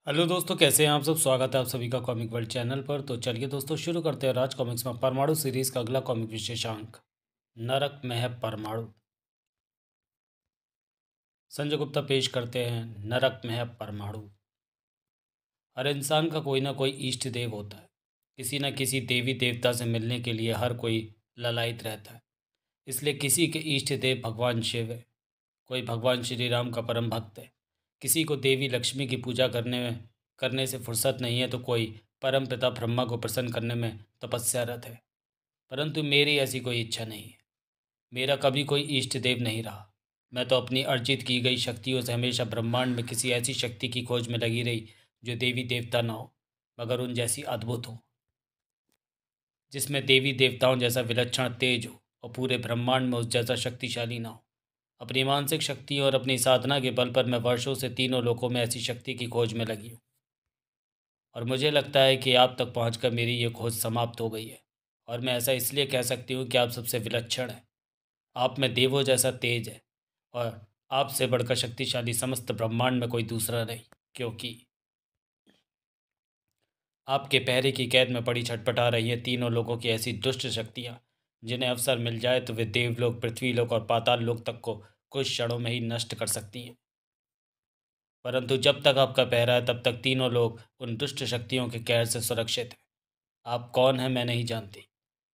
Hello दोस्तों, कैसे हैं आप सब। स्वागत है आप सभी का कॉमिक वर्ल्ड चैनल पर। तो चलिए दोस्तों, शुरू करते हैं राज कॉमिक्स में परमाणु सीरीज का अगला कॉमिक विशेषांक, नरक में है परमाणु। संजय गुप्ता पेश करते हैं नरक में है परमाणु। हर इंसान का कोई ना कोई इष्ट देव होता है। किसी न किसी देवी देवता से मिलने के लिए हर कोई ललायित रहता है। इसलिए किसी के इष्ट देव भगवान शिव है, कोई भगवान श्री राम का परम भक्त है, किसी को देवी लक्ष्मी की पूजा करने से फुर्सत नहीं है, तो कोई परम पिता ब्रह्मा को प्रसन्न करने में तपस्यारत है। परंतु मेरी ऐसी कोई इच्छा नहीं है। मेरा कभी कोई इष्ट देव नहीं रहा। मैं तो अपनी अर्जित की गई शक्तियों से हमेशा ब्रह्मांड में किसी ऐसी शक्ति की खोज में लगी रही जो देवी देवता न हो, मगर उन जैसी अद्भुत हो, जिसमें देवी देवताओं जैसा विलक्षण तेज हो और पूरे ब्रह्मांड में उस जैसा शक्तिशाली ना हो। अपनी मानसिक शक्ति और अपनी साधना के बल पर मैं वर्षों से तीनों लोकों में ऐसी शक्ति की खोज में लगी हूँ, और मुझे लगता है कि आप तक पहुंचकर मेरी ये खोज समाप्त हो गई है। और मैं ऐसा इसलिए कह सकती हूँ कि आप सबसे विलक्षण हैं। आप में देवों जैसा तेज है, और आपसे बढ़कर शक्तिशाली समस्त ब्रह्मांड में कोई दूसरा नहीं, क्योंकि आपके पहरे की कैद में पड़ी छटपटा रही हैं तीनों लोगों की ऐसी दुष्ट शक्तियाँ, जिन्हें अवसर मिल जाए तो वे देवलोक, पृथ्वीलोक और पाताल लोक तक को कुछ क्षणों में ही नष्ट कर सकती हैं। परंतु जब तक आपका पहरा है, तब तक तीनों लोग उन दुष्ट शक्तियों के कहर से सुरक्षित हैं। आप कौन हैं मैं नहीं जानती,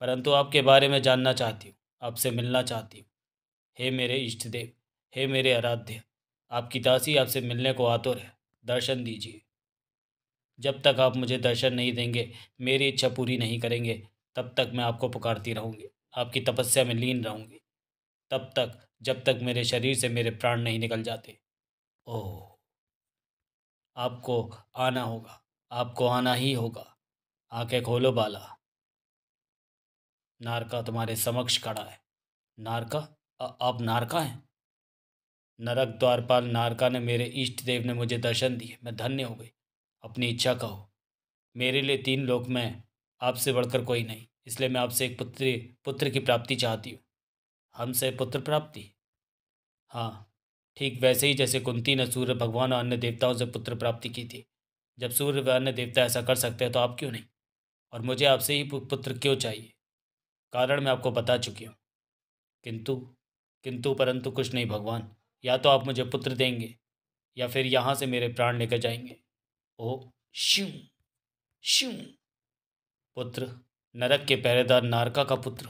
परंतु आपके बारे में जानना चाहती हूँ, आपसे मिलना चाहती हूँ। हे मेरे इष्ट देव, हे मेरे आराध्य, आपकी दासी आपसे मिलने को आतुर है। दर्शन दीजिए। जब तक आप मुझे दर्शन नहीं देंगे, मेरी इच्छा पूरी नहीं करेंगे, तब तक मैं आपको पुकारती रहूँगी, आपकी तपस्या में लीन रहूँगी, तब तक जब तक मेरे शरीर से मेरे प्राण नहीं निकल जाते। ओह, आपको आना होगा, आपको आना ही होगा। आंखें खोलो बाला, नारका तुम्हारे समक्ष खड़ा है। नारका? आप नारका हैं? नरक द्वारपाल नारका ने, मेरे इष्ट देव ने मुझे दर्शन दिए, मैं धन्य हो गई। अपनी इच्छा कहो। मेरे लिए तीन लोक में आपसे बढ़कर कोई नहीं, इसलिए मैं आपसे एक पुत्र की प्राप्ति चाहती हूँ। हमसे पुत्र प्राप्ति? हाँ, ठीक वैसे ही जैसे कुंती ने सूर्य भगवान और अन्य देवताओं से पुत्र प्राप्ति की थी। जब सूर्य व अन्य देवता ऐसा कर सकते हैं, तो आप क्यों नहीं? और मुझे आपसे ही पुत्र क्यों चाहिए? कारण मैं आपको बता चुकी हूँ। किंतु किंतु परंतु कुछ नहीं भगवान। या तो आप मुझे पुत्र देंगे, या फिर यहाँ से मेरे प्राण लेकर जाएंगे। ओ, शिव शिव। पुत्र? नरक के पहरेदार नारका का पुत्र?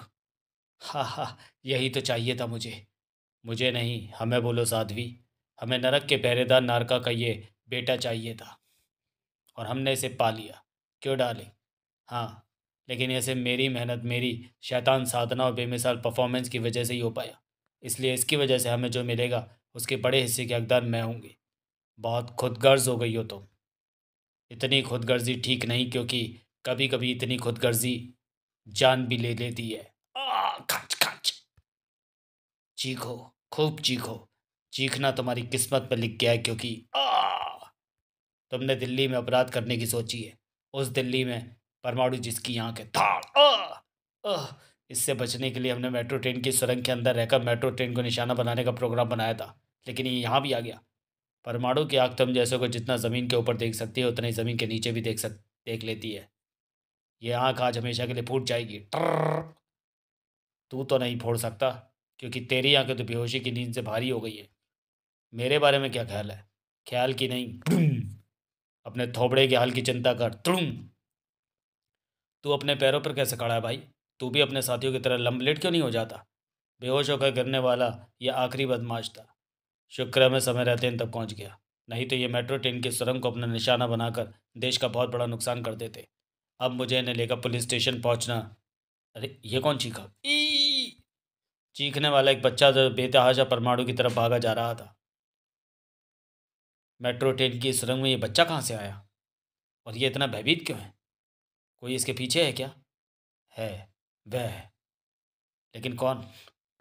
हा हा, यही तो चाहिए था मुझे। मुझे नहीं, हमें बोलो साध्वी। हमें नरक के पहरेदार नारका का ये बेटा चाहिए था, और हमने इसे पा लिया। क्यों डाले? हाँ, लेकिन ये सिर्फ मेरी मेहनत, मेरी शैतान साधना और बेमिसाल परफॉर्मेंस की वजह से ही हो पाया। इसलिए इसकी वजह से हमें जो मिलेगा, उसके बड़े हिस्से के हकदार मैं होंगी। बहुत खुदगर्ज हो गई हो तुम। इतनी खुदगर्जी ठीक नहीं, क्योंकि कभी कभी इतनी खुदगर्जी जान भी ले लेती है। खच खच। चीखो, खूब चीखो। चीखना तुम्हारी किस्मत पर लिख गया है, क्योंकि तुमने दिल्ली में अपराध करने की सोची है। उस दिल्ली में परमाणु जिसकी आंख है। धाड़। इससे बचने के लिए हमने मेट्रो ट्रेन की सुरंग के अंदर रहकर मेट्रो ट्रेन को निशाना बनाने का प्रोग्राम बनाया था, लेकिन ये यहाँ भी आ गया। परमाणु की आंख तुम जैसे को जितना ज़मीन के ऊपर देख सकती है, उतना ही ज़मीन के नीचे भी देख लेती है। ये आंख आज हमेशा के लिए फूट जाएगी। ट्रर्र। तू तो नहीं फोड़ सकता, क्योंकि तेरी आंखें तो बेहोशी की नींद से भारी हो गई है। मेरे बारे में क्या ख्याल है? ख्याल की नहीं, अपने थोबड़े के हाल की चिंता कर। तू अपने पैरों पर कैसे खड़ा है भाई? तू भी अपने साथियों की तरह लंबलेट क्यों नहीं हो जाता? बेहोश होकर गिरने वाला यह आखिरी बदमाश था। शुक्र है मैं समय रहते इन तक पहुंच गया, नहीं तो ये मेट्रो ट्रेन की सुरंग को अपना निशाना बनाकर देश का बहुत बड़ा नुकसान कर देते। अब मुझे इन्हें लेकर पुलिस स्टेशन पहुंचना। अरे, ये कौन चीखा? चीखने वाला एक बच्चा जो बेतहाशा परमाणु की तरफ भागा जा रहा था। मेट्रो ट्रेन की सुरंग में ये बच्चा कहाँ से आया? और ये इतना भयभीत क्यों है? कोई इसके पीछे है क्या? है, वह है। लेकिन कौन?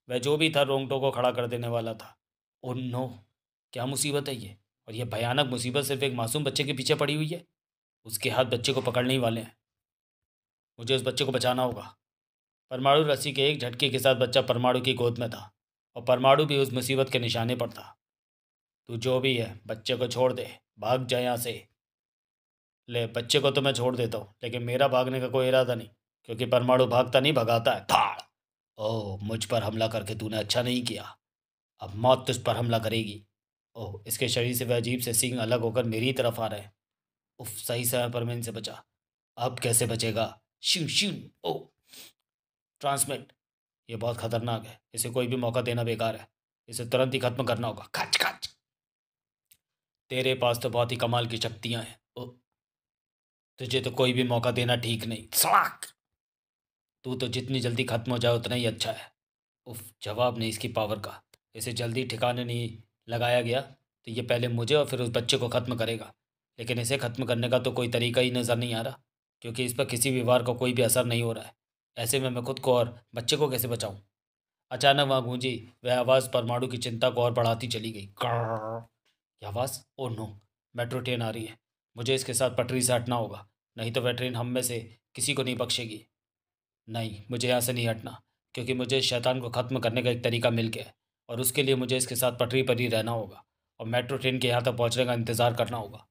वह जो भी था, रोंगटों को खड़ा कर देने वाला था। ओह नो, क्या मुसीबत है ये? और यह भयानक मुसीबत सिर्फ एक मासूम बच्चे के पीछे पड़ी हुई है। उसके हाथ बच्चे को पकड़ने ही वाले हैं। मुझे उस बच्चे को बचाना होगा। परमाणु रस्सी के एक झटके के साथ बच्चा परमाणु की गोद में था, और परमाणु भी उस मुसीबत के निशाने पर था। तू जो भी है, बच्चे को छोड़ दे, भाग जा यहाँ से। ले, बच्चे को तो मैं छोड़ देता हूँ, लेकिन मेरा भागने का कोई इरादा नहीं, क्योंकि परमाणु भागता नहीं, भगाता है। धाड़! ओह, मुझ पर हमला करके तूने अच्छा नहीं किया। अब मौत तुझ पर हमला करेगी। ओह, इसके शरीर से वह अजीब से सींग अलग होकर मेरी तरफ आ रहे हैं। उफ, सही समय पर मैं इनसे बचा। अब कैसे बचेगा? शिव शिव। ओह, ट्रांसमिट। ये बहुत खतरनाक है, इसे कोई भी मौका देना बेकार है। इसे तुरंत ही खत्म करना होगा। खच खच। तेरे पास तो बहुत ही कमाल की शक्तियां हैं। ओह, तुझे तो कोई भी मौका देना ठीक नहीं। सड़ाक! तू तो जितनी जल्दी खत्म हो जाए उतना ही अच्छा है। उफ, जवाब नहीं इसकी पावर का। इसे जल्दी ठिकाने नहीं लगाया गया तो ये पहले मुझे और फिर उस बच्चे को ख़त्म करेगा। लेकिन इसे ख़त्म करने का तो कोई तरीका ही नज़र नहीं आ रहा, क्योंकि इस पर किसी भी वार का कोई भी असर नहीं हो रहा है। ऐसे में मैं खुद को और बच्चे को कैसे बचाऊं? अचानक वहाँ गूंजी वह आवाज़ परमाणु की चिंता को और बढ़ाती चली गई। कर्र। ये आवाज़! Oh no! मेट्रो ट्रेन आ रही है। मुझे इसके साथ पटरी से हटना होगा, नहीं तो वह ट्रेन हम में से किसी को नहीं बख्शेगी। नहीं, मुझे यहाँ से नहीं हटना, क्योंकि मुझे इस शैतान को ख़त्म करने का एक तरीका मिल गया है, और उसके लिए मुझे इसके साथ पटरी पर ही रहना होगा और मेट्रो ट्रेन के यहाँ तक पहुँचने का इंतज़ार करना होगा।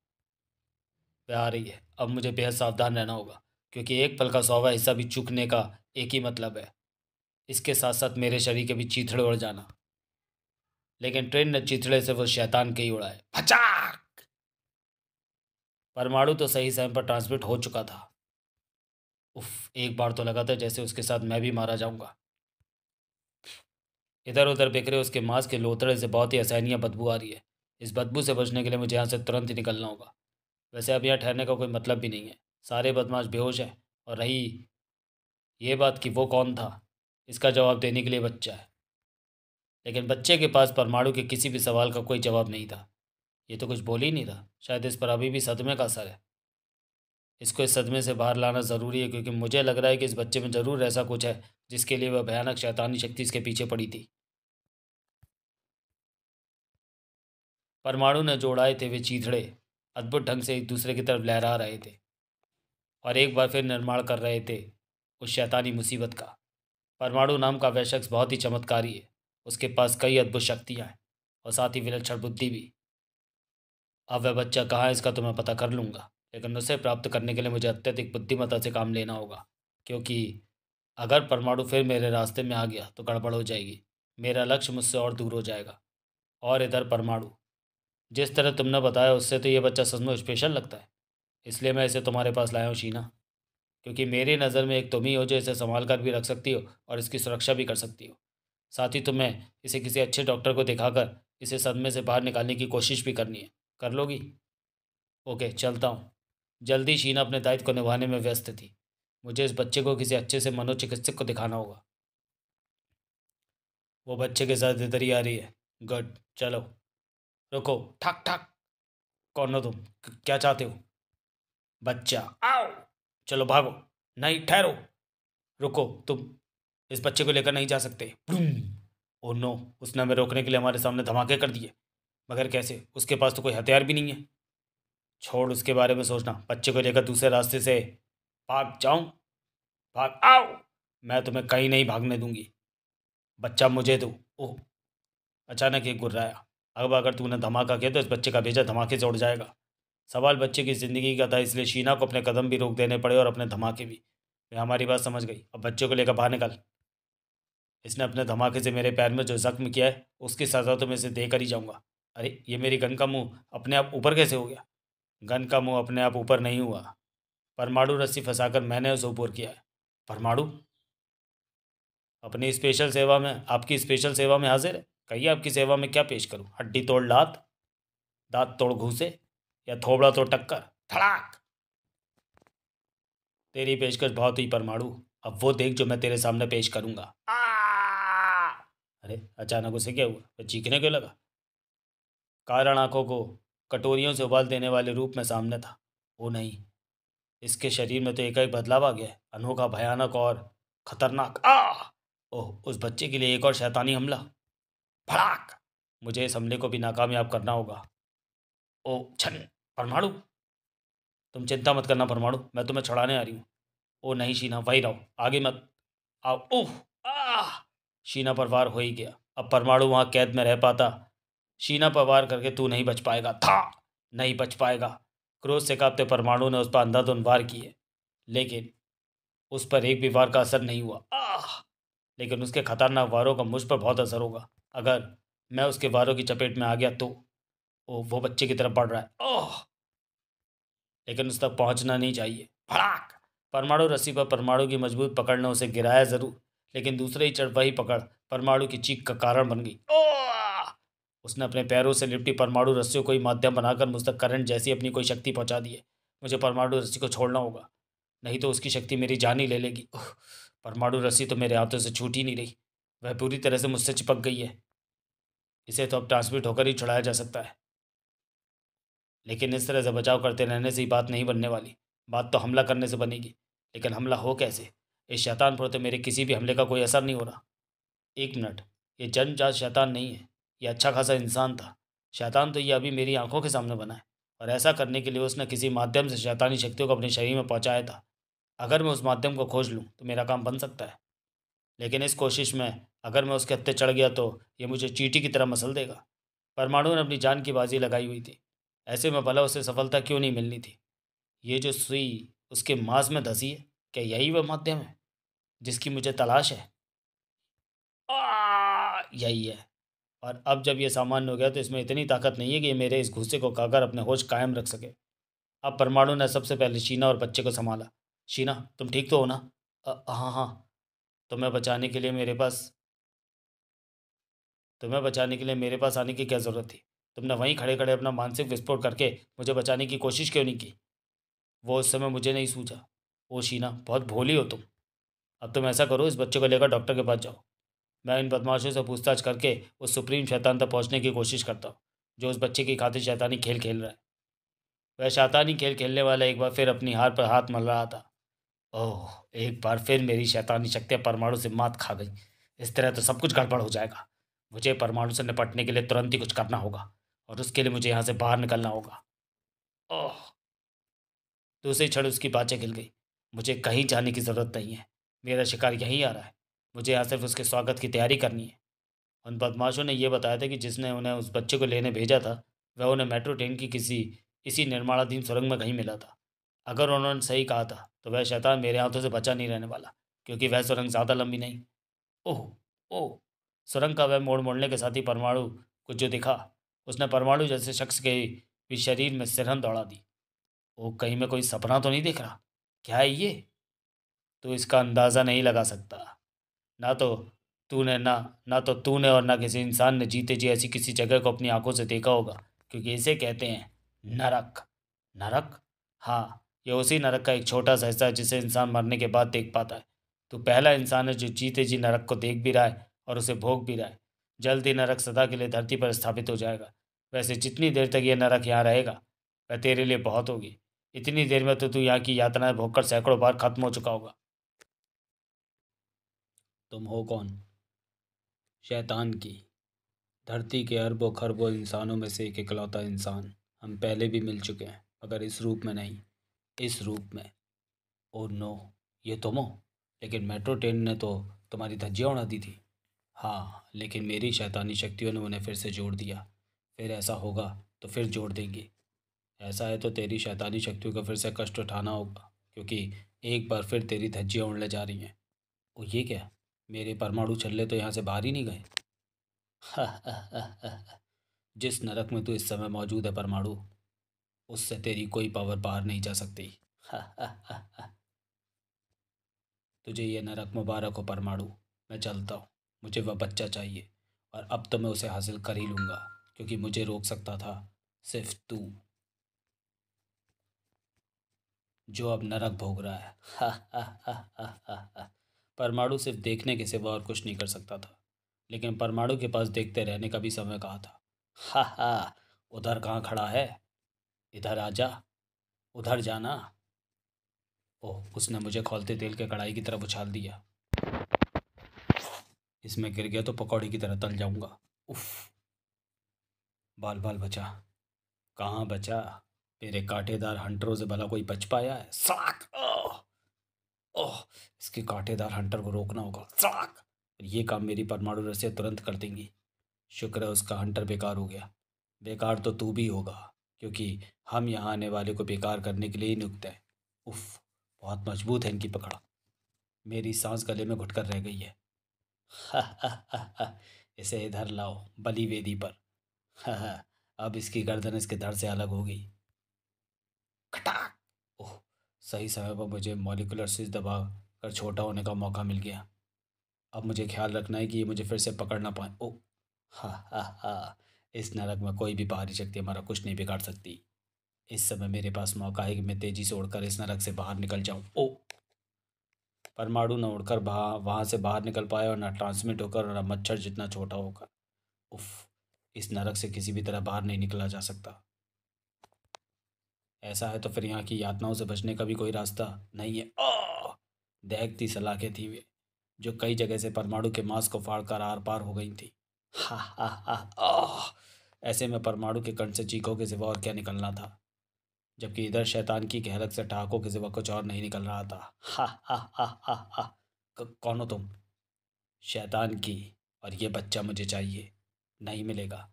वह आ रही है। अब मुझे बेहद सावधान रहना होगा, क्योंकि एक पल का 100वां हिस्सा भी चूकने का एक ही मतलब है, इसके साथ साथ मेरे शरीर के भी चीथड़े उड़ जाना। लेकिन ट्रेन ने चीथड़े से वो शैतान के ही उड़ाए। फचाक! परमाणु तो सही समय पर ट्रांसमिट हो चुका था। उफ, एक बार तो लगा था जैसे उसके साथ मैं भी मारा जाऊंगा। इधर उधर बिखरे उसके मांस के लोथड़े से बहुत ही असहनीय बदबू आ रही है। इस बदबू से बचने के लिए मुझे यहाँ से तुरंत ही निकलना होगा। वैसे अब यहाँ ठहरने का कोई मतलब भी नहीं है, सारे बदमाश बेहोश हैं। और रही ये बात कि वो कौन था, इसका जवाब देने के लिए बच्चा है। लेकिन बच्चे के पास परमाणु के किसी भी सवाल का कोई जवाब नहीं था। ये तो कुछ बोल ही नहीं रहा। शायद इस पर अभी भी सदमे का असर है। इसको इस सदमे से बाहर लाना ज़रूरी है, क्योंकि मुझे लग रहा है कि इस बच्चे में ज़रूर ऐसा कुछ है जिसके लिए वह भयानक शैतानी शक्ति इसके पीछे पड़ी थी। परमाणु ने जोड़ाए थे वे चीथड़े अद्भुत ढंग से एक दूसरे की तरफ लहरा रहे थे, और एक बार फिर निर्माण कर रहे थे उस शैतानी मुसीबत का। परमाणु नाम का वह शख्स बहुत ही चमत्कारी है। उसके पास कई अद्भुत शक्तियाँ हैं, और साथ ही विलक्षण बुद्धि भी। अब वह बच्चा कहाँ है इसका तो मैं पता कर लूँगा, लेकिन उसे प्राप्त करने के लिए मुझे अत्यधिक बुद्धिमत्ता से काम लेना होगा, क्योंकि अगर परमाणु फिर मेरे रास्ते में आ गया तो गड़बड़ हो जाएगी। मेरा लक्ष्य मुझसे और दूर हो जाएगा। और इधर परमाणु, जिस तरह तुमने बताया उससे तो ये बच्चा सचमुच स्पेशल लगता है। इसलिए मैं इसे तुम्हारे पास लाया हूँ शीना, क्योंकि मेरी नज़र में एक तुम ही हो जो इसे संभाल कर भी रख सकती हो और इसकी सुरक्षा भी कर सकती हो। साथ ही तुम्हें इसे किसी अच्छे डॉक्टर को दिखाकर इसे सदमे से बाहर निकालने की कोशिश भी करनी है। कर लोगी? ओके, चलता हूँ। जल्दी शीना अपने दायित्व को निभाने में व्यस्त थी। मुझे इस बच्चे को किसी अच्छे से मनोचिकित्सक को दिखाना होगा। वो बच्चे के साथ इधर ही आ रही है। गुड, चलो। रुको। ठक ठक। कौन हो तुम? क्या चाहते हो? बच्चा। आओ! चलो भागो। नहीं, ठहरो। रुको, तुम इस बच्चे को लेकर नहीं जा सकते। Oh no! उसने हमें रोकने के लिए हमारे सामने धमाके कर दिए। मगर कैसे? उसके पास तो कोई हथियार भी नहीं है। छोड़ उसके बारे में सोचना, बच्चे को लेकर दूसरे रास्ते से भाग जाऊं? भाग! आओ! मैं तुम्हें कहीं नहीं भागने दूंगी। बच्चा मुझे दो। ओह! अचानक एक गुर्राया। अब अगर तूने धमाका किया तो इस बच्चे का भेजा धमाके से उड़ जाएगा। सवाल बच्चे की ज़िंदगी का था, इसलिए शीना को अपने कदम भी रोक देने पड़े और अपने धमाके भी। वह हमारी बात समझ गई। अब बच्चे को लेकर बाहर निकल। इसने अपने धमाके से मेरे पैर में जो जख्म किया है उसकी सज़ा तो मैं इसे देकर ही जाऊंगा। अरे, ये मेरी गन का मुंह अपने आप ऊपर कैसे हो गया? गन का मुंह अपने आप ऊपर नहीं हुआ। परमाणु रस्सी फंसाकर मैंने उसे ऊपर किया है। परमाणु अपनी स्पेशल सेवा में, आपकी स्पेशल सेवा में हाजिर है। कहिए, आपकी सेवा में क्या पेश करूं? हड्डी तोड़ लात, दांत तोड़ घूंसे, या थोबड़ा तोड़ टक्कर? धड़ाक! तेरी पेशकश बहुत हुई परमाणु। अब वो देख जो मैं तेरे सामने पेश करूंगा। अरे, अचानक उसे क्या हुआ? वह चीखने क्यों लगा? कारण आंखों को कटोरियों से उबाल देने वाले रूप में सामने था। वो नहीं, इसके शरीर में तो एकाएक बदलाव आ गया है, अनोखा, भयानक और खतरनाक। ओह, उस बच्चे के लिए एक और शैतानी हमला। भड़ाक! मुझे इस हमले को भी नाकामयाब करना होगा। ओ छन! परमाणु, तुम चिंता मत करना परमाणु, मैं तुम्हें छुड़ाने आ रही हूँ। ओ नहीं शीना, वही रहो, आगे मत आओ। उह! आह! शीना पर वार हो ही गया। अब परमाणु वहाँ कैद में रह पाता? शीना पर वार करके तू नहीं बच पाएगा था। नहीं बच पाएगा। क्रोध से कांपते परमाणु ने उस पर अंधाधुंध वार किए, लेकिन उस पर एक भी वार का असर नहीं हुआ। लेकिन उसके खतरनाक वारों का मुझ पर बहुत असर होगा। अगर मैं उसके वारों की चपेट में आ गया तो वो बच्चे की तरफ बढ़ रहा है। लेकिन उस तक पहुंचना नहीं चाहिए। भड़ाक! परमाणु रस्सी पर परमाणु की मजबूत पकड़ ने उसे गिराया जरूर, लेकिन दूसरे ही चढ़ वही पकड़ परमाणु की चीख का कारण बन गई। उसने अपने पैरों से लिपटी परमाणु रस्सियों को ही माध्यम बनाकर मुझ तक करंट जैसी अपनी कोई शक्ति पहुंचा दी है। मुझे परमाणु रस्सी को छोड़ना होगा, नहीं तो उसकी शक्ति मेरी जान ही ले लेगी। परमाणु रस्सी तो मेरे हाथों से छूट ही नहीं रही, वह पूरी तरह से मुझसे चिपक गई है। इसे तो अब ट्रांसमिट होकर ही छुड़ाया जा सकता है, लेकिन इस तरह से बचाव करते रहने से ही बात नहीं बनने वाली। बात तो हमला करने से बनेगी, लेकिन हमला हो कैसे? इस शैतान पर तो मेरे किसी भी हमले का कोई असर नहीं हो रहा। एक मिनट, ये जन्मजात शैतान नहीं है, ये अच्छा खासा इंसान था। शैतान तो ये अभी मेरी आंखों के सामने बना है, और ऐसा करने के लिए उसने किसी माध्यम से शैतानी शक्तियों को अपने शरीर में पहुंचाया था। अगर मैं उस माध्यम को खोज लूँ तो मेरा काम बन सकता है, लेकिन इस कोशिश में अगर मैं उसके हत्थे चढ़ गया तो ये मुझे चींटी की तरह मसल देगा। परमाणु ने अपनी जान की बाजी लगाई हुई थी, ऐसे में भला उसे सफलता क्यों नहीं मिलनी थी? ये जो सुई उसके मांस में धसी है, क्या यही वह माध्यम है जिसकी मुझे तलाश है? यही है। और अब जब ये सामान्य हो गया तो इसमें इतनी ताकत नहीं है कि ये मेरे इस घुस्से को खाकर अपने होश कायम रख सके। अब परमाणु ने सबसे पहले शीना और बच्चे को संभाला। शीना, तुम ठीक तो हो ना? हाँ हाँ। तुम्हें बचाने के लिए मेरे पास तुम्हें बचाने के लिए मेरे पास आने की क्या ज़रूरत थी? तुमने वहीं खड़े खड़े अपना मानसिक विस्फोट करके मुझे बचाने की कोशिश क्यों नहीं की? वो उस समय मुझे नहीं सूझा। ओ शीना, बहुत भोली हो तुम। अब तुम ऐसा करो, इस बच्चे को लेकर डॉक्टर के पास जाओ। मैं इन बदमाशों से पूछताछ करके उस सुप्रीम शैतान तक पहुंचने की कोशिश करता हूँ जो उस बच्चे की खातिर शैतानी खेल खेल रहा है। वह शैतानी खेल खेलने वाला एक बार फिर अपनी हार पर हाथ मल रहा था। ओह, एक बार फिर मेरी शैतानी शक्तियाँ परमाणु से मात खा गई। इस तरह तो सब कुछ गड़बड़ हो जाएगा। मुझे परमाणु से निपटने के लिए तुरंत ही कुछ करना होगा, और उसके लिए मुझे यहाँ से बाहर निकलना होगा। ओह! दूसरी क्षण उसकी बातें खिल गई। मुझे कहीं जाने की ज़रूरत नहीं है। मेरा शिकार यहीं आ रहा है। मुझे यहाँ सिर्फ उसके स्वागत की तैयारी करनी है। उन बदमाशों ने यह बताया था कि जिसने उन्हें उस बच्चे को लेने भेजा था, वह उन्हें मेट्रो ट्रेन की इसी निर्माणाधीन सुरंग में कहीं मिला था। अगर उन्होंने सही कहा था तो वह शैतान मेरे हाथों से बचा नहीं रहने वाला, क्योंकि वह सुरंग ज़्यादा लंबी नहीं। ओह! ओह! सुरंग का वह मोड़ मोड़ने के साथ ही परमाणु को जो दिखा, उसने परमाणु जैसे शख्स के भी शरीर में सिरहन दौड़ा दी। ओह! कहीं मैं कोई सपना तो नहीं देख रहा? क्या है ये? तो इसका अंदाज़ा नहीं लगा सकता। ना तो ना तो तूने और ना किसी इंसान ने जीते जी ऐसी किसी जगह को अपनी आंखों से देखा होगा, क्योंकि इसे कहते हैं नरक। नरक? हाँ, ये उसी नरक का एक छोटा सा हिस्सा है जिसे इंसान मरने के बाद देख पाता है। तो पहला इंसान है जो जीते जी नरक को देख भी रहा है और उसे भोग भी रहा है। जल्द ही नरक सदा के लिए धरती पर स्थापित हो जाएगा। वैसे जितनी देर तक ये नरक यहाँ रहेगा, वह तेरे लिए बहुत होगी। इतनी देर में तो तू यहाँ की यातनाएं भोगकर सैकड़ों बार खत्म हो चुका होगा। तुम हो कौन? शैतान की धरती के अरबों खरबों इंसानों में से एक इकलौता इंसान। हम पहले भी मिल चुके हैं, मगर इस रूप में नहीं। इस रूप में। ओह नो, ये तुम हो? लेकिन मेट्रो ट्रेन ने तो तुम्हारी धज्जियां उड़ा दी थी। हाँ, लेकिन मेरी शैतानी शक्तियों ने उन्हें फिर से जोड़ दिया। फिर ऐसा होगा तो फिर जोड़ देंगे। ऐसा है तो तेरी शैतानी शक्तियों को फिर से कष्ट उठाना होगा, क्योंकि एक बार फिर तेरी धज्जियां उड़ने जा रही हैं। ओ ये क्या? मेरे परमाणु छल्ले तो यहाँ से बाहर ही नहीं गए। जिस नरक में तू इस समय मौजूद है परमाणु, उससे तेरी कोई पावर बाहर नहीं जा सकती। तुझे ये नरक मुबारक हो परमाणु। मैं चलता हूँ। मुझे वह बच्चा चाहिए, और अब तो मैं उसे हासिल कर ही लूँगा, क्योंकि मुझे रोक सकता था सिर्फ तू, जो अब नरक भोग रहा है। परमाणु सिर्फ देखने के सिवा और कुछ नहीं कर सकता था, लेकिन परमाणु के पास देखते रहने का भी समय कहा था। हा हा, उधर कहाँ खड़ा है? इधर आजा, उधर जाना। ओह, उसने मुझे खौलते तेल के कढ़ाई की तरफ उछाल दिया। इसमें गिर गया तो पकौड़े की तरह तल जाऊंगा। उफ! बाल बाल बचा। कहाँ बचा? मेरे कांटेदार हंटरों से भला कोई बच पाया है? साक! ओह! ओह! इसके कांटेदार हंटर को रोकना होगा। साक! ये काम मेरी परमाणु रस्सियाँ तुरंत कर देंगी। शुक्र है उसका हंटर बेकार हो गया। बेकार तो तू भी होगा, क्योंकि हम यहाँ आने वाले को बेकार करने के लिए ही नियुक्त है। उफ, बहुत मजबूत है इनकी पकड़। मेरी सांस गले में घुटकर रह गई है। हा हा हा हा, इसे इधर लाओ बलि वेदी पर। हा हा, अब इसकी गर्दन इसके धड़ से अलग हो गई। खटाक। ओह, सही समय पर मुझे मॉलिक्यूलर स्विच दबा कर छोटा होने का मौका मिल गया। अब मुझे ख्याल रखना है कि ये मुझे फिर से पकड़ ना पाए। ओ, हा हा हा, इस नरक में कोई भी बाहरी शक्ति हमारा कुछ नहीं बिगाड़ सकती। इस समय मेरे पास मौका है कि मैं तेजी से उड़कर इस नरक से बाहर निकल जाऊं। ओ, परमाणु न उड़कर वहां से बाहर निकल पाया और न ट्रांसमिट होकर और न मच्छर जितना छोटा होकर। उफ, इस नरक से किसी भी तरह बाहर नहीं निकला जा सकता। ऐसा है तो फिर यहाँ की यातनाओं से बचने का भी कोई रास्ता नहीं है। दहकती सलाखें थी वे, जो कई जगह से परमाणु के मांस को फाड़कर आर पार हो गई थी। हा हा हा, ऐसे में परमाणु के कण से चीखों के सिवा और क्या निकलना था, जबकि इधर शैतान की कहरत से ठहाकों के सिवा कुछ और नहीं निकल रहा था। हा हा हा हा हा, कौन हो तुम? शैतान की। और ये बच्चा मुझे चाहिए। नहीं मिलेगा।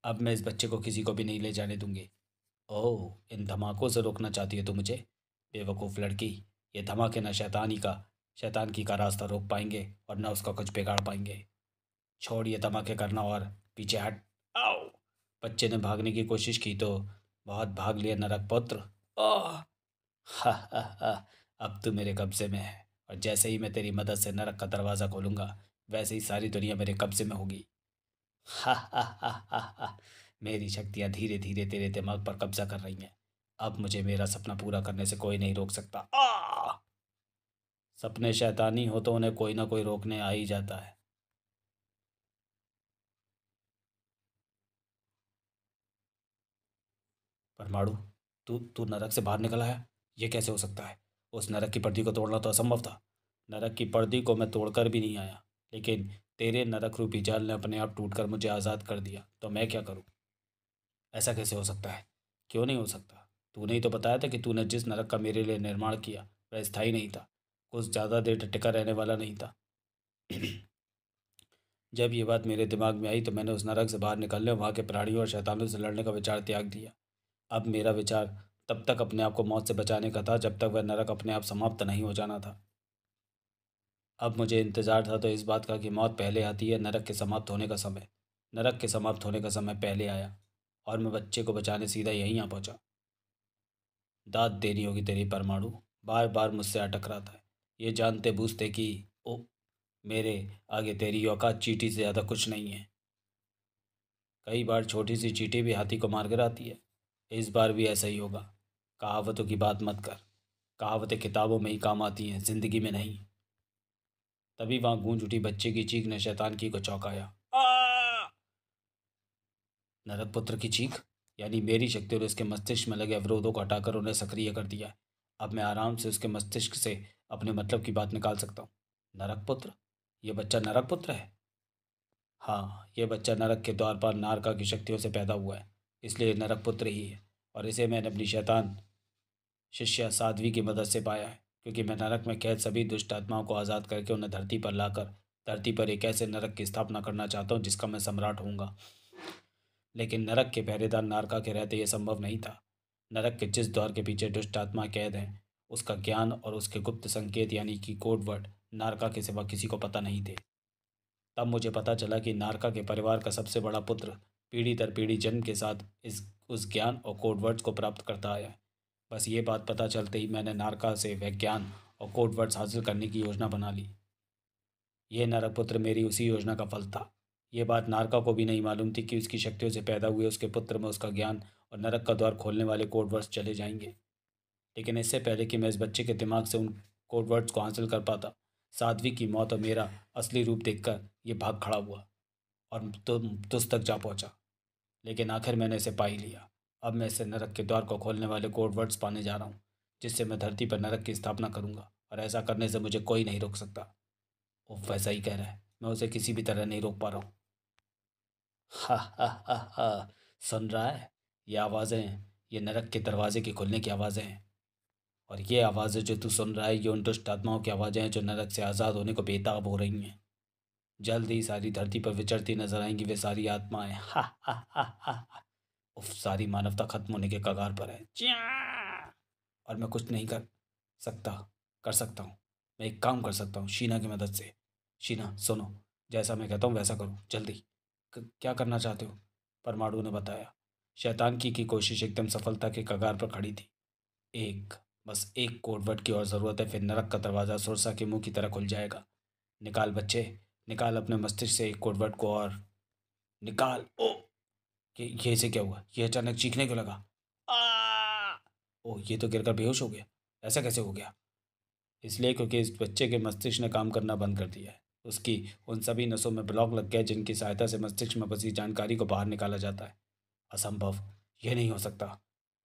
अब मैं इस बच्चे को किसी को भी नहीं ले जाने दूंगी। ओह, इन धमाकों से रोकना चाहती है तू मुझे? बेवकूफ़ लड़की, ये धमाके न शैतान की का रास्ता रोक पाएंगे और न उसका कुछ बिगाड़ पाएंगे। छोड़ ये धमाके करना और पीछे हट। आओ। बच्चे ने भागने की कोशिश की तो बहुत भाग लिया नरक पुत्र। ओह, हा हा हा, अब तू मेरे कब्जे में है और जैसे ही मैं तेरी मदद से नरक का दरवाज़ा खोलूंगा, वैसे ही सारी दुनिया मेरे कब्जे में होगी। हा हा हा हा हा, मेरी शक्तियाँ धीरे धीरे तेरे दिमाग पर कब्जा कर रही हैं। अब मुझे मेरा सपना पूरा करने से कोई नहीं रोक सकता। सपने शैतानी हो तो उन्हें कोई ना कोई रोकने आ ही जाता है। परमाणु, तू तू नरक से बाहर निकल आया? ये कैसे हो सकता है? उस नरक की पर्दी को तोड़ना तो असंभव था। नरक की पर्दी को मैं तोड़कर भी नहीं आया, लेकिन तेरे नरक रूपी जाल ने अपने आप टूटकर मुझे आज़ाद कर दिया, तो मैं क्या करूं? ऐसा कैसे हो सकता है? क्यों नहीं हो सकता? तूने ही तो बताया था कि तूने जिस नरक का मेरे लिए निर्माण किया वह स्थायी नहीं था, कुछ ज़्यादा देर टिका रहने वाला नहीं था। जब ये बात मेरे दिमाग में आई तो मैंने उस नरक से बाहर निकलने, वहाँ के प्राणियों और शैतानों से लड़ने का विचार त्याग दिया। अब मेरा विचार तब तक अपने आप को मौत से बचाने का था जब तक वह नरक अपने आप समाप्त नहीं हो जाना था। अब मुझे इंतज़ार था तो इस बात का कि मौत पहले आती है नरक के समाप्त होने का समय। नरक के समाप्त होने का समय पहले आया और मैं बच्चे को बचाने सीधा यहीं आ पहुंचा। दाद देनी होगी तेरी परमाणु, बार बार मुझसे अटक रहा था, ये जानते बूझते कि ओ, मेरे आगे तेरी औकात चींटी से ज़्यादा कुछ नहीं है। कई बार छोटी सी चींटी भी हाथी को मार गिराती है। इस बार भी ऐसा ही होगा। कहावतों की बात मत कर। कहावतें किताबों में ही काम आती हैं, जिंदगी में नहीं। तभी वहां गूंज उठी बच्चे की चीख ने शैतान की को चौंकाया। नरक पुत्र की चीख, यानी मेरी शक्तियों ने उसके मस्तिष्क में लगे अवरोधों को हटाकर उन्हें सक्रिय कर दिया। अब मैं आराम से उसके मस्तिष्क से अपने मतलब की बात निकाल सकता हूँ। नरक पुत्र? ये बच्चा नरक पुत्र है? हाँ, ये बच्चा नरक के द्वारपाल नारका की शक्तियों से पैदा हुआ है, इसलिए नरक पुत्र ही है। और इसे मैंने अपनी शैतान शिष्या साध्वी की मदद से पाया है, क्योंकि मैं नरक में कैद सभी दुष्ट आत्माओं को आज़ाद करके उन्हें धरती पर लाकर धरती पर एक ऐसे नरक की स्थापना करना चाहता हूँ जिसका मैं सम्राट होऊंगा। लेकिन नरक के पहरेदार नारका के रहते यह संभव नहीं था। नरक के जिस द्वार के पीछे दुष्ट आत्मा कैद हैं, उसका ज्ञान और उसके गुप्त संकेत यानी कि कोड वर्ड नारका के सिवा किसी को पता नहीं थे। तब मुझे पता चला कि नारका के परिवार का सबसे बड़ा पुत्र पीढ़ी दर पीढ़ी जन्म के साथ इस उस ज्ञान और कोड वर्ड्स को प्राप्त करता आया है। बस ये बात पता चलते ही मैंने नारका से वह ज्ञान और कोड वर्ड्स हासिल करने की योजना बना ली। यह नरपुत्र मेरी उसी योजना का फल था। ये बात नारका को भी नहीं मालूम थी कि उसकी शक्तियों से पैदा हुए उसके पुत्र में उसका ज्ञान और नरक का द्वार खोलने वाले कोड वर्ड्स चले जाएंगे। लेकिन इससे पहले कि मैं इस बच्चे के दिमाग से उन कोड वर्ड्स को हासिल कर पाता, साध्वी की मौत और मेरा असली रूप देखकर ये भाग खड़ा हुआ और तुझ तक जा पहुंचा। लेकिन आखिर मैंने इसे पा ही लिया। अब मैं इसे नरक के द्वार को खोलने वाले कोड वर्ड्स पाने जा रहा हूँ, जिससे मैं धरती पर नरक की स्थापना करूँगा और ऐसा करने से मुझे कोई नहीं रोक सकता। वो वैसा ही कह रहा है, मैं उसे किसी भी तरह नहीं रोक पा रहा हूँ। हा हा हा हा, सुन रहा है? ये आवाज़ें, ये नरक के दरवाजे के खुलने की आवाज़ें हैं। और ये आवाज़ें जो तू सुन रहा है, ये उन दुष्ट आत्माओं की आवाज़ें हैं जो नरक से आज़ाद होने को बेताब हो रही हैं। जल्द ही सारी धरती पर विचरती नजर आएंगी वे सारी आत्माएं। हा हा हा हा हा। उफ, सारी मानवता खत्म होने के कगार पर है। और मैं कुछ नहीं सकता कर सकता हूँ। मैं एक काम कर सकता हूँ शीना की मदद से। शीना सुनो, जैसा मैं कहता हूँ वैसा करो जल्दी। क्या करना चाहते हो? परमाणु ने बताया। शैतान की कोशिश एकदम सफलता के कगार पर खड़ी थी। एक, बस एक कोडवर्ड की और ज़रूरत है, फिर नरक का दरवाज़ा सुरसा के मुंह की तरह खुल जाएगा। निकाल बच्चे, निकाल अपने मस्तिष्क से एक कोडवर्ड को और निकाल। ओ, ये इसे क्या हुआ? ये अचानक चीखने क्यों लगा? आ! ओ, ये तो गिरकर बेहोश हो गया। ऐसा कैसे हो गया? इसलिए क्योंकि इस बच्चे के मस्तिष्क ने काम करना बंद कर दिया है। उसकी उन सभी नसों में ब्लॉक लग गया जिनकी सहायता से मस्तिष्क में बसी जानकारी को बाहर निकाला जाता है। असंभव, यह नहीं हो सकता।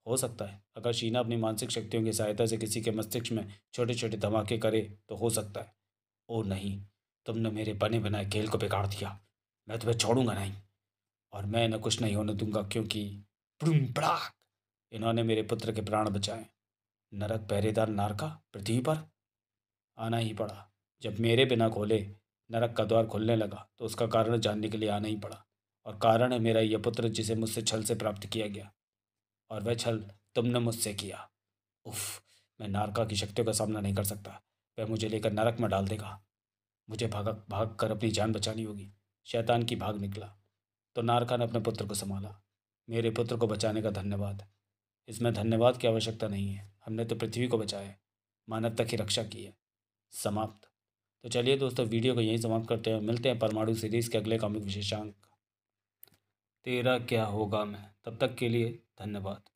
हो सकता है, अगर शीना अपनी मानसिक शक्तियों की सहायता से किसी के मस्तिष्क में छोटे छोटे धमाके करे तो हो सकता है। ओ नहीं, तुमने मेरे बने बनाए खेल को बिगाड़ दिया। मैं तुम्हें छोड़ूंगा नहीं, और मैं इन्हें कुछ नहीं होने दूंगा, क्योंकि ब्रूम ब्राक, इन्होंने मेरे पुत्र के प्राण बचाए। नरक पहरेदार नारका पृथ्वी पर आना ही पड़ा। जब मेरे बिना खोले नरक का द्वार खुलने लगा तो उसका कारण जानने के लिए आना ही पड़ा। और कारण है मेरा यह पुत्र जिसे मुझसे छल से प्राप्त किया गया, और वह छल तुमने मुझसे किया। उफ, मैं नारका की शक्तियों का सामना नहीं कर सकता। वह मुझे लेकर नरक में डाल देगा। मुझे भाग भाग कर अपनी जान बचानी होगी। शैतान की भाग निकला तो नारका ने अपने पुत्र को संभाला। मेरे पुत्र को बचाने का धन्यवाद। इसमें धन्यवाद की आवश्यकता नहीं है, हमने तो पृथ्वी को बचाया है, मानवता की रक्षा की है। समाप्त। तो चलिए दोस्तों, वीडियो को यहीं समाप्त करते हैं। मिलते हैं परमाणु सीरीज़ के अगले कॉमिक विशेषांक तेरा क्या होगा में। तब तक के लिए धन्यवाद।